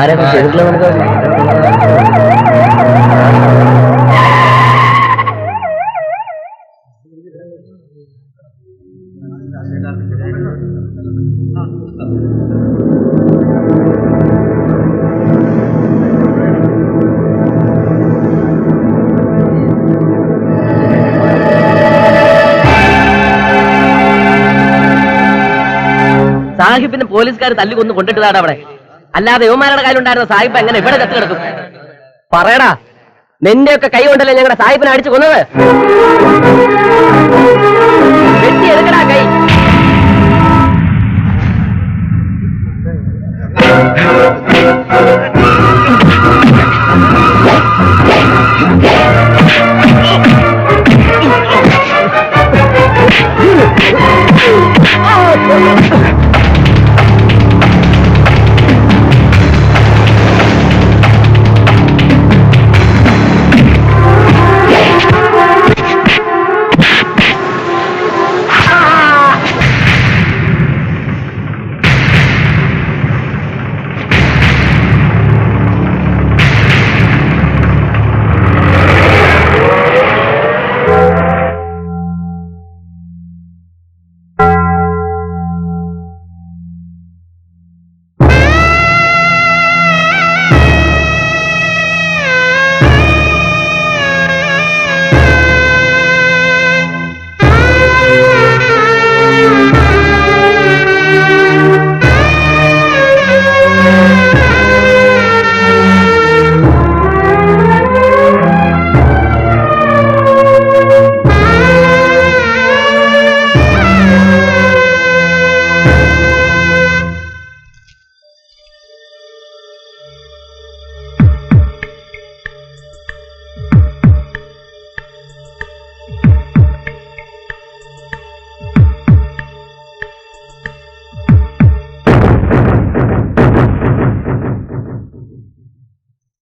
ആരാണ് ചെയ്തിട്ടുള്ളത് നമുക്ക്? സാഹിബിന് പോലീസുകാർ തല്ലിക്കൊന്ന് കൊണ്ടിട്ടതാണ് അവിടെ. അല്ലാതെ യുവമാരുടെ കയ്യിലുണ്ടായിരുന്ന സാഹിബ് എങ്ങനെ ഇവിടെ കത്തി കിടക്കും? പറയടാ, നിന്റെയൊക്കെ കൈ കൊണ്ടല്ലേ ഞങ്ങളുടെ സാഹിബിനെ അടിച്ചു കൊന്നത്? വെട്ടി എടുക്കടാ കൈ.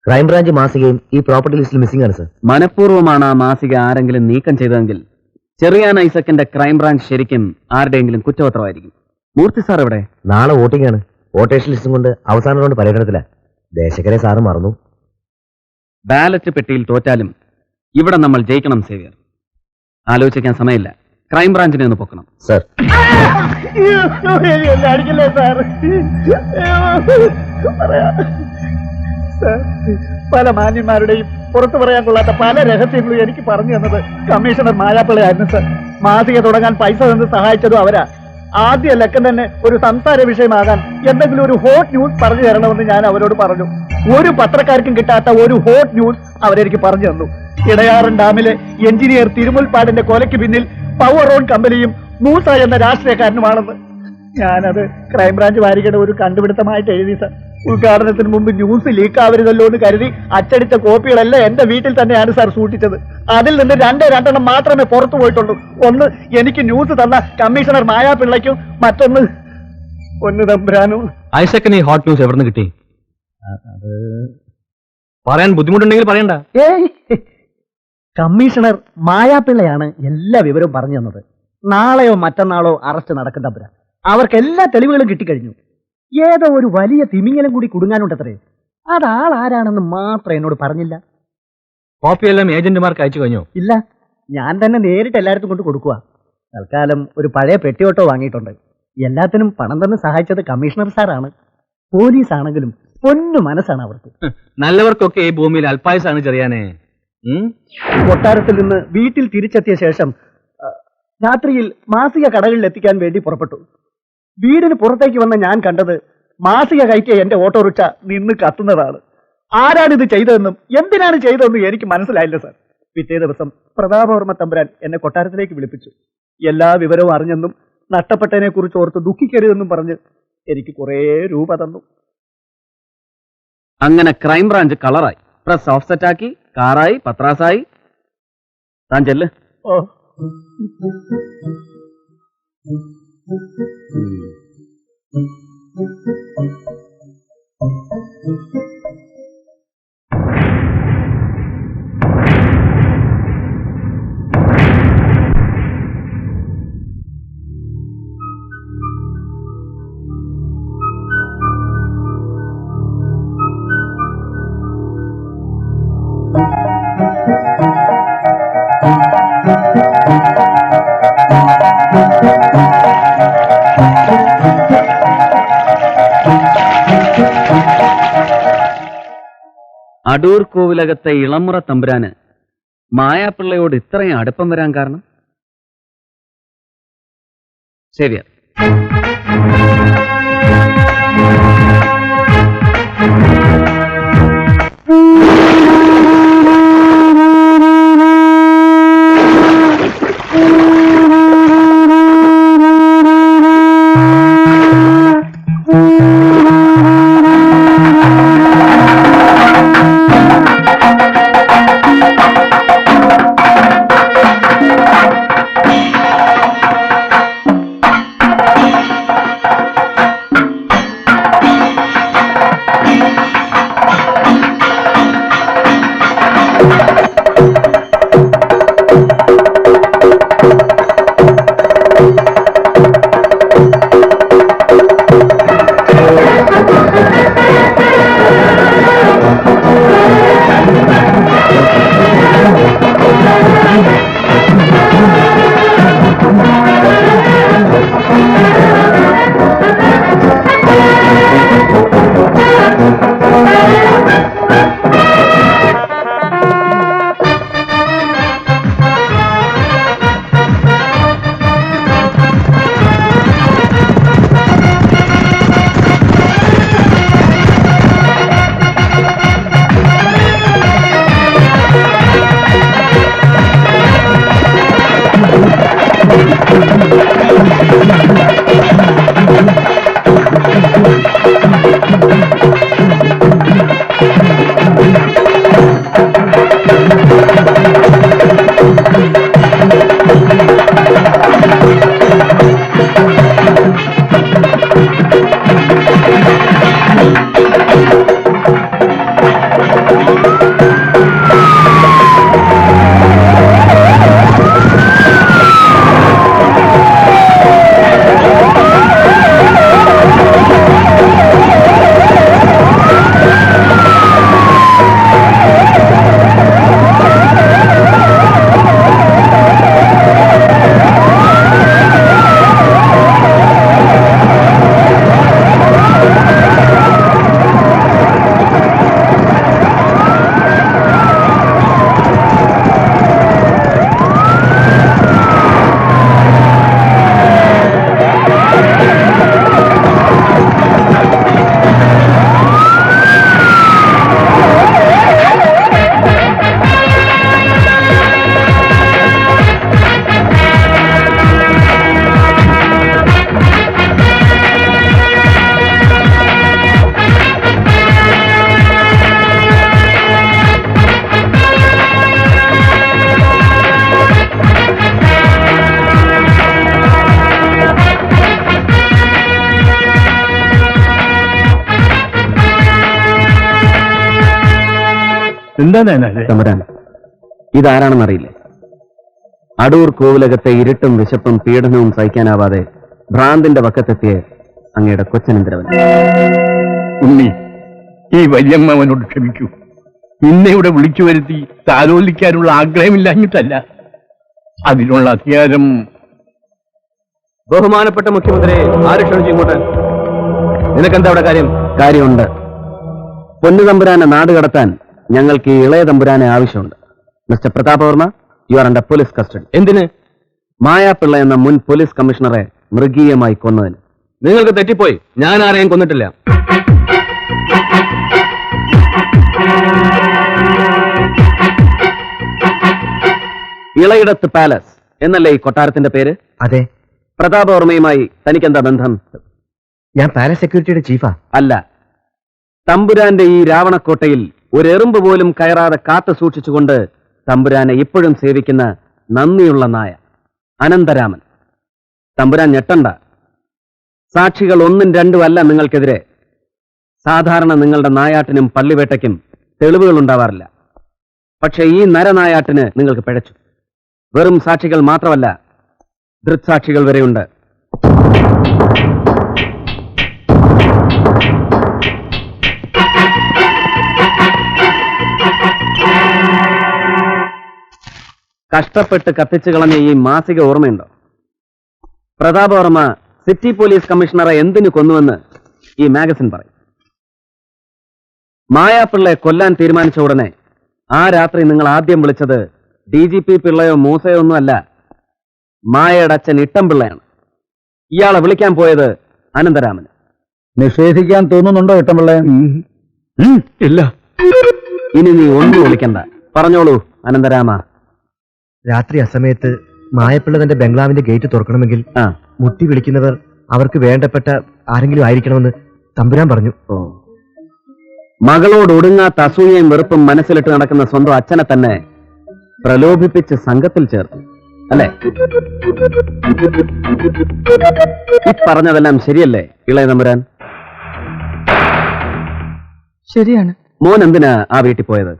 ക്രൈംബ്രാഞ്ച് മാസികയും ഈ പ്രോപ്പർട്ടി ലിസ്റ്റിൽ മിസ്സിംഗ് ആണ് സർ. മനഃപൂർവ്വമാണ് ആ മാസിക ആരെങ്കിലും നീക്കം ചെയ്തതെങ്കിൽ ചെറിയാൻ ഐസക്കിന്റെ ക്രൈംബ്രാഞ്ച് ശരിക്കും ആരുടെയെങ്കിലും കുറ്റപത്രമായിരിക്കും. മൂർത്തി സാർ എവിടെ? നാളെ വോട്ടിംഗ് ആണ്. വോട്ടേഴ്സ് ലിസ്റ്റും കൊണ്ട് അവസാന റൗണ്ട് പര്യടനത്തില. ദേശക്കരെ സാറ് മറന്നു. ബാലറ്റ് പെട്ടിയിൽ തോറ്റാലും ഇവിടെ നമ്മൾ ജയിക്കണം സേവിയർ. ആലോചിക്കാൻ സമയമില്ല. ക്രൈംബ്രാഞ്ചിനെ ഒന്ന് പൊക്കണം സർ. പല മാന്യന്മാരുടെയും പുറത്തു പറയാൻ കൊള്ളാത്ത പല രഹസ്യങ്ങളും എനിക്ക് പറഞ്ഞു തന്നത് കമ്മീഷണർ മായാപ്പിള്ളയായിരുന്നു സർ. മാസിക തുടങ്ങാൻ പൈസ തന്ന് സഹായിച്ചതും അവരാ. ആദ്യ ലക്കം തന്നെ ഒരു സംസാര വിഷയമാകാൻ എന്തെങ്കിലും ഒരു ഹോട്ട് ന്യൂസ് പറഞ്ഞു തരണമെന്ന് ഞാൻ അവരോട് പറഞ്ഞു. ഒരു പത്രക്കാർക്കും കിട്ടാത്ത ഒരു ഹോട്ട് ന്യൂസ് അവരെനിക്ക് പറഞ്ഞു തന്നു. ഇടയാറൻ ഡാമിലെ എഞ്ചിനീയർ തിരുമുൽപ്പാടിന്റെ കൊലയ്ക്ക് പിന്നിൽ പവർ ഓൺ കമ്പനിയും മൂസ എന്ന രാഷ്ട്രീയക്കാരനുമാണെന്ന്. ഞാനത് ക്രൈംബ്രാഞ്ച് വാരികയുടെ ഒരു കണ്ടുപിടുത്തമായിട്ട് എഴുതി സർ. ഉദ്ഘാടനത്തിന് മുമ്പ് ന്യൂസ് ലീക്ക് ആവരുതല്ലോ എന്ന് കരുതി അച്ചടിച്ച കോപ്പികളെല്ലാം എന്റെ വീട്ടിൽ തന്നെയാണ് സാർ സൂക്ഷിച്ചത്. അതിൽ നിന്ന് രണ്ടെണ്ണം മാത്രമേ പുറത്തു പോയിട്ടുള്ളൂ. ഒന്ന് എനിക്ക് ന്യൂസ് തന്ന കമ്മീഷണർ മായാപിള്ളയ്ക്കും, മറ്റൊന്ന് ഒന്ന് തമ്പുരാനും. ഐസക്കിന് ഈ ഹോട്ട് ന്യൂസ് എവിടെ നിന്ന് കിട്ടി? അത് പറയാൻ ബുദ്ധിമുട്ടുണ്ടെങ്കിൽ പറയണ്ട. കമ്മീഷണർ മായാപിള്ളയാണ് എല്ലാ വിവരവും പറഞ്ഞു തന്നത്. നാളെയോ മറ്റന്നാളോ അറസ്റ്റ് നടക്കും തമ്പുരാൻ. അവർക്ക് എല്ലാ തെളിവുകളും കിട്ടിക്കഴിഞ്ഞു. ഏതോ ഒരു വലിയ തിമിങ്ങലം കൂടി കുടുങ്ങാനുണ്ടത്രേ. അതാളാരാണെന്ന് മാത്രം എന്നോട് പറഞ്ഞില്ല. കോപ്പിയെല്ലാം ഏജന്റുമാർക്ക് അയച്ചു കഴിഞ്ഞു? ഇല്ല, ഞാൻ തന്നെ നേരിട്ട് എല്ലായിടത്തും കൊണ്ട് കൊടുക്കുക. തൽക്കാലം ഒരു പഴയ പെട്ടിയോട്ടോ വാങ്ങിയിട്ടുണ്ട്. എല്ലാത്തിനും പണം തന്ന് സഹായിച്ചത് കമ്മീഷണർ സാറാണ്. പോലീസ് ആണെങ്കിലും പൊന്നു മനസ്സാണ് അവർക്ക്. നല്ലവർക്കൊക്കെ ഈ ഭൂമിയിൽ അൽപായുസാണ് ചെറിയാനേ. കൊട്ടാരത്തിൽ നിന്ന് വീട്ടിൽ തിരിച്ചെത്തിയ ശേഷം രാത്രിയിൽ മാസിക കടകളിൽ എത്തിക്കാൻ വേണ്ടി പുറപ്പെട്ടു. വീടിന് പുറത്തേക്ക് വന്ന ഞാൻ കണ്ടത് മാസിക കയറ്റിയ എന്റെ ഓട്ടോറിക്ഷ നിന്ന് കത്തുന്നതാണ്. ആരാണിത് ചെയ്തതെന്നും എന്തിനാണ് ചെയ്തതെന്നും എനിക്ക് മനസ്സിലായില്ല സാർ. പിറ്റേ ദിവസം പ്രതാപവർമ്മ തമ്പുരാൻ എന്നെ കൊട്ടാരത്തിലേക്ക് വിളിപ്പിച്ചു. എല്ലാ വിവരവും അറിഞ്ഞെന്നും നഷ്ടപ്പെട്ടതിനെ കുറിച്ച് ഓർത്ത് ദുഃഖിക്കരുതെന്നും പറഞ്ഞ് എനിക്ക് കുറേ രൂപ തന്നു. അങ്ങനെ ക്രൈംബ്രാഞ്ച് കളറായി, പ്രസ് ഓഫ്സെറ്റ് ആക്കി, കാറായി, പത്രാസായി. താൻ ചെല്ല്. ഓ അടൂർ കോവിലകത്തെ ഇളമുറ തമ്പുരാന് മായാപ്പിള്ളയോട് ഇത്രയും അടുപ്പം വരാൻ കാരണം? ശരിയാ. എന്താ തമ്പുരാൻ, ഇതാരാണെന്നറിയില്ലേ? അടൂർ കോവിലകത്തെ ഇരുട്ടും വിശപ്പും പീഡനവും സഹിക്കാനാവാതെ ഭ്രാന്തിന്റെ വക്കത്തെത്തിയ അങ്ങയുടെ കൊച്ചനന്തരവൻ. ഉണ്ണി, ഈ വല്യമ്മവനോട് ക്ഷമിക്കൂ. നിന്നെ ഇവിടെ വിളിച്ചു വരുത്തി താലോലിക്കാനുള്ള ആഗ്രഹമില്ലാഞ്ഞിട്ടല്ല, അതിനുള്ള അധികാരം. ബഹുമാനപ്പെട്ട മുഖ്യമന്ത്രി, ആര് ക്ഷണിച്ചു ഇങ്ങോട്ട്? നിനക്കെന്താ അവിടെ കാര്യം? കാര്യമുണ്ട്. പൊന്നു തമ്പുരാനെ നാട് കടത്താൻ ഞങ്ങൾക്ക് ഈ ഇളയ തമ്പുരാനെ ആവശ്യമുണ്ട്. Mister Prathapavarma, you are under police custody. എന്തിന്? മായാപ്പിള്ള എന്ന മുൻ പോലീസ് കമ്മീഷണറെ മൃഗീയമായി കൊന്നതിന്. നിങ്ങൾക്ക് തെറ്റിപ്പോയി, ഞാൻ ആരെയും കൊന്നിട്ടില്ല. ഇളയിടത്ത് പാലസ് എന്നല്ലേ ഈ കൊട്ടാരത്തിന്റെ പേര്? അതെ. പ്രതാപവർമ്മയുമായി തനിക്കെന്താ ബന്ധം? ഞാൻ പാലസ് സെക്യൂരിറ്റിയുടെ ചീഫാ. അല്ല, തമ്പുരാന്റെ ഈ രാവണക്കോട്ടയിൽ ഒരു എറുമ്പ് പോലും കയറാതെ കാത്തു സൂക്ഷിച്ചുകൊണ്ട് തമ്പുരാനെ ഇപ്പോഴും സേവിക്കുന്ന നന്ദിയുള്ള നായ അനന്തരാമൻ. തമ്പുരാൻ ഞെട്ടണ്ട. സാക്ഷികൾ 1ഉം 2ഉം അല്ല നിങ്ങൾക്കെതിരെ. സാധാരണ നിങ്ങളുടെ നായാട്ടിനും പള്ളിവേട്ടയ്ക്കും തെളിവുകൾ ഉണ്ടാവാറില്ല. പക്ഷെ ഈ നരനായാട്ടിന് നിങ്ങൾക്ക് പിഴച്ചു. വെറും സാക്ഷികൾ മാത്രമല്ല, ദൃക്സാക്ഷികൾ വരെയുണ്ട്. കഷ്ടപ്പെട്ട് കത്തിച്ചു കളഞ്ഞ ഈ മാസിക ഓർമ്മയുണ്ടോ? പ്രതാപവർമ്മ സിറ്റി പോലീസ് കമ്മീഷണറെ എന്തിനു കൊന്നുവെന്ന് ഈ മാഗസിൻ പറയും. മായാപ്പിള്ളയെ കൊല്ലാൻ തീരുമാനിച്ച ഉടനെ ആ രാത്രി നിങ്ങൾ ആദ്യം വിളിച്ചത് DGP പിള്ളയോ മൂസയോ ഒന്നുമല്ല, മായയുടെ അച്ഛൻ ഇട്ടംപിള്ളയാണ്. ഇയാളെ വിളിക്കാൻ പോയത് അനന്തരാമന്. നിഷേധിക്കാൻ തോന്നുന്നുണ്ടോ ഇട്ടംപിള്ള? ഇല്ല. ഇനി നീ ഒന്നും വിളിക്കണ്ട, പറഞ്ഞോളൂ അനന്തരാമ. രാത്രി അസമയത്ത് മായപ്പിള്ള തന്റെ ബംഗ്ലാവിന്റെ ഗേറ്റ് തുറക്കണമെങ്കിൽ മുട്ടി വിളിക്കുന്നവർ അവർക്ക് വേണ്ടപ്പെട്ട ആരെങ്കിലും ആയിരിക്കണമെന്ന് തമ്പുരാൻ പറഞ്ഞു. മകളോട് ഒടുങ്ങാത്ത അസൂയയും വെറുപ്പും മനസ്സിലിട്ട് നടക്കുന്ന സ്വന്തം അച്ഛനെ തന്നെ പ്രലോഭിപ്പിച്ച് സംഘത്തിൽ ചേർത്തു അല്ലേ? ഈ പറഞ്ഞതെല്ലാം ശരിയല്ലേ ഇളയ തമ്പുരാൻ? ശരിയാണ്. മോൻ എന്തിനാ ആ വീട്ടിൽ പോയത്?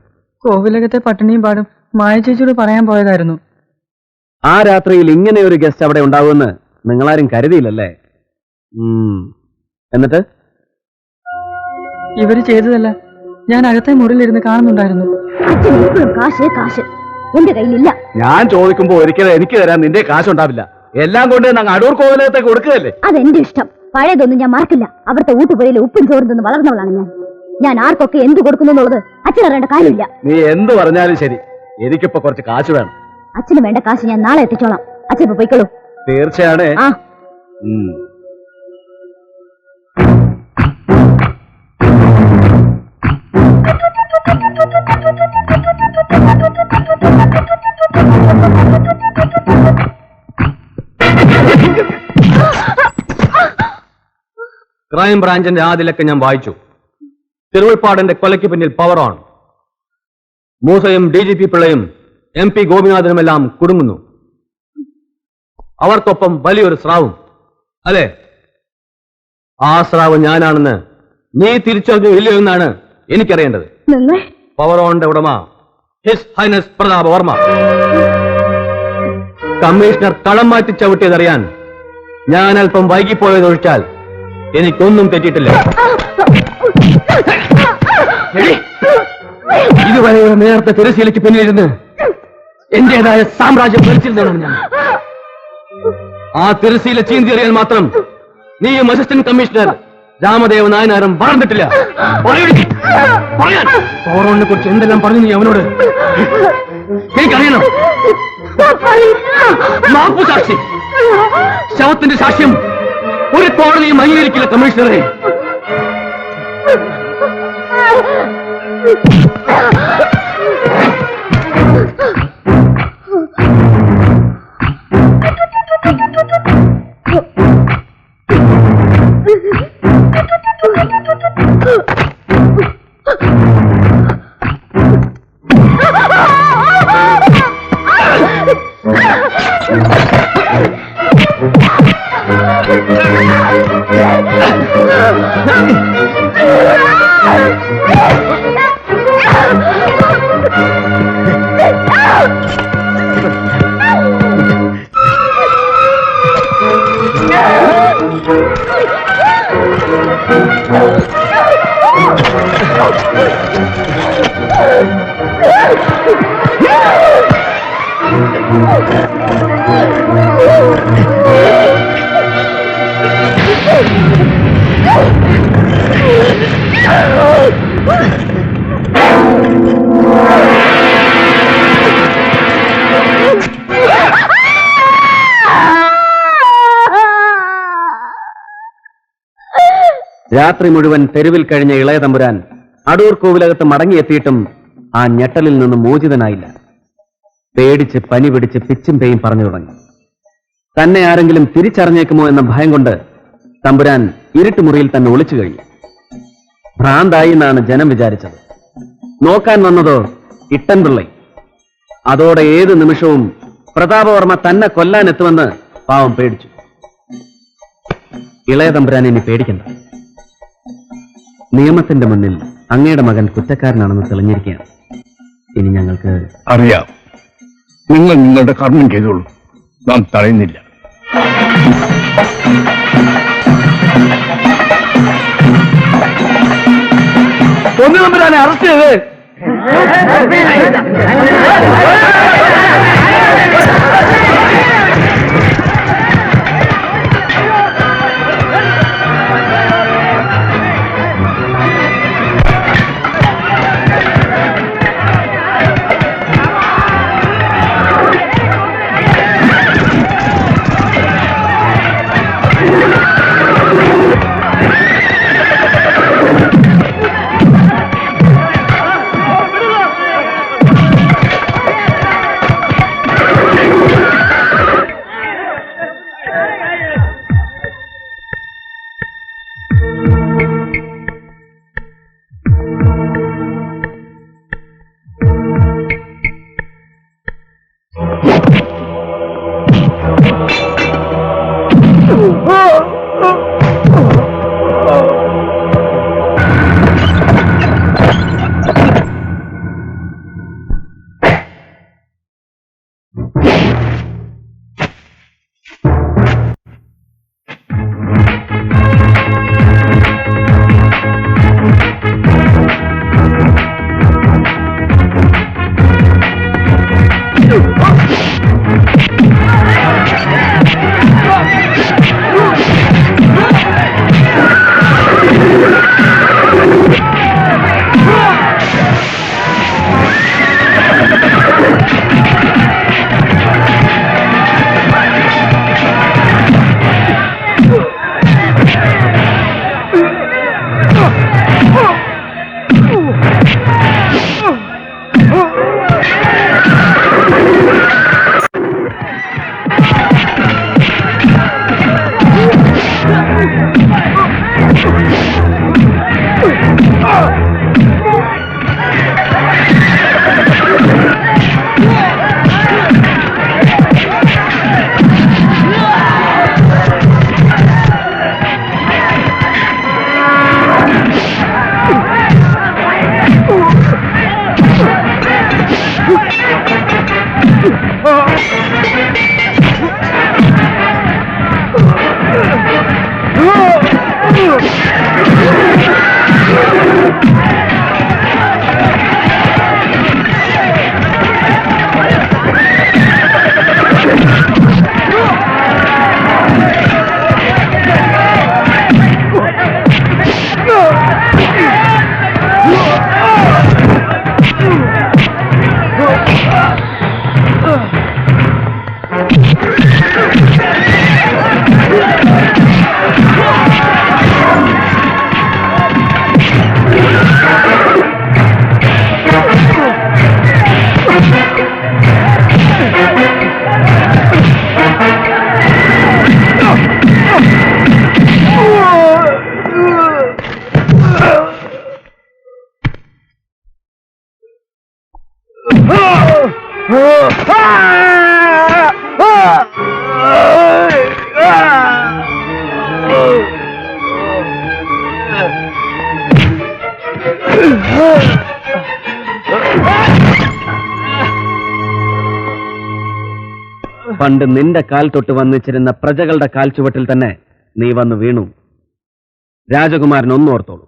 കോവിലകത്തെ പട്ടിണിയും പാടും മായ ചേച്ചിയോട് പറയാൻ പോയതായിരുന്നു. ആ രാത്രിയിൽ ഇങ്ങനെ ഒരു ഗസ്റ്റ് അവിടെ ഉണ്ടാവുമെന്ന് നിങ്ങളാരും കരുതിയില്ലല്ലേ? എന്നിട്ട് ഇവര് ചെയ്തതല്ല ഞാൻ അകത്തെ മുറിയിലിരുന്ന് കാണുന്നുണ്ടായിരുന്നു. കാശ് എന്റെ കയ്യിലില്ല. ഞാൻ ചോദിക്കുമ്പോ ഒരിക്കലും എനിക്ക് തരാൻ നിന്റെ കാശുണ്ടാവില്ല. എല്ലാം കൊണ്ട് ഞങ്ങൾ അടൂർ കോവിലകത്തേക്ക് കൊടുക്കുകയല്ലേ? അതെന്റെ ഇഷ്ടം. പഴയതൊന്നും ഞാൻ മറക്കില്ല. അവിടുത്തെ ഊട്ടുപുരയിൽ ഉപ്പും ചോറും തിന്ന് വളർന്നവളാണ് ഞാൻ ആർക്കൊക്കെ എന്ത് കൊടുക്കുന്നു എന്നുള്ളത് അച്ഛനറിയേണ്ട കാര്യമില്ല. നീ എന്ത് പറഞ്ഞാലും ശരി, എനിക്കിപ്പോ കുറച്ച് കാശ് വേണം. അച്ഛന് വേണ്ട കാശ് ഞാൻ നാളെ എത്തിച്ചോളാം. അച്ഛൻ ഇപ്പൊ പോയിക്കോളൂ. തീർച്ചയാണ്. ആ ക്രൈം ബ്രാഞ്ചിന്റെ ആദ്യലൊക്കെ ഞാൻ വായിച്ചു. തിരുവൾപ്പാടിന്റെ കൊലയ്ക്ക് പിന്നിൽ പവർ ഓൺ. മൂസയും DGP പിള്ളയും MP ഗോപിനാഥനുമെല്ലാം കുടുങ്ങുന്നു. അവർക്കൊപ്പം വലിയൊരു സ്രാവും അല്ലെ? ആ സ്രാവ് ഞാനാണെന്ന് നീ തിരിച്ചറിഞ്ഞു ഇല്ലയോ എന്നാണ് എനിക്കറിയേണ്ടത്. പവർ ഓണിന്റെ ഉടമ ഹിസ് ഹൈനസ് പ്രതാപവർമ്മ. കമ്മീഷണർ കളം മാറ്റി ചവിട്ടിയതറിയാൻ ഞാൻ അല്പം വൈകിപ്പോയതൊഴിച്ചാൽ എനിക്കൊന്നും തെറ്റിയിട്ടില്ല. ഇതുവരെ നേരത്തെ തിരശ്ശീലയ്ക്ക് പിന്നിലിരുന്ന് എന്റേതായ സാമ്രാജ്യം ഭരിച്ചിരുന്നതാണ് ഞാൻ. ആ തിരശ്ശീല ചീന്തിയറിയാൻ മാത്രം നീയും അസിസ്റ്റന്റ് കമ്മീഷണർ രാമദേവ നായനാരും വളർന്നിട്ടില്ല. പവറോണിനെ കുറിച്ച് എന്തെല്ലാം പറഞ്ഞു നീ അവനോട്? എനിക്കറിയണം. മാപ്പു സാക്ഷി, ശവത്തിന്റെ സാക്ഷ്യം ഒരു കോടതിയും അംഗീകരിക്കില്ല കമ്മീഷണറെ. രാത്രി മുഴുവൻ തെരുവിൽ കഴിഞ്ഞ ഇളയ തമ്പുരാൻ അടൂർ കോവിലകത്ത് മടങ്ങിയെത്തിയിട്ടും ആ ഞെട്ടലിൽ നിന്ന് മോചിതനായില്ല. പേടിച്ച് പനി പിടിച്ച് പിച്ചും പേയും പറഞ്ഞു തുടങ്ങി. തന്നെ ആരെങ്കിലും തിരിച്ചറിഞ്ഞേക്കുമോ എന്ന ഭയം കൊണ്ട് തമ്പുരാൻ ഇരുട്ടുമുറിയിൽ തന്നെ ഒളിച്ചു കഴിഞ്ഞു. ഭ്രാന്തായി എന്നാണ് ജനം വിചാരിച്ചത്. നോക്കാൻ വന്നതോ ഇട്ടൻപിള്ളை. അതോടെ ഏത് നിമിഷവും പ്രതാപവർമ്മ തന്നെ കൊല്ലാനെത്തുമെന്ന് പാവം പേടിച്ചു. ഇളയ തമ്പുരാൻ ഇനി പേടിക്കണ്ട. നിയമത്തിന്റെ മുന്നിൽ അങ്ങയുടെ മകൻ കുറ്റക്കാരനാണെന്ന് തെളിഞ്ഞിരിക്കുകയാണ്. ഇനി ഞങ്ങൾക്ക് അറിയാം. നിങ്ങൾ നിങ്ങളുടെ കർമ്മം ചെയ്തോളൂ, നാം തടയുന്നില്ല. ഒന്ന് തമ്പുരാനെ അറസ്റ്റ് ചെയ്ത് പണ്ട് നിന്റെ കാൽ തൊട്ട് വന്നിച്ചിരുന്ന പ്രജകളുടെ കാൽച്ചുവട്ടിൽ തന്നെ നീ വന്നു വീണു. രാജകുമാരൻ ഒന്നോർത്തോളൂ,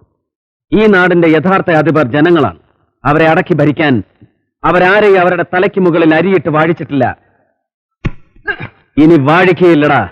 ഈ നാടിന്റെ യഥാർത്ഥ അധിപർ ജനങ്ങളാണ്. അവരെ അടക്കി ഭരിക്കാൻ അവരാരെയും അവരുടെ തലയ്ക്ക് മുകളിൽ അരിയിട്ട് വാഴിച്ചിട്ടില്ല, ഇനി വാഴിക്കുകയില്ലടാ.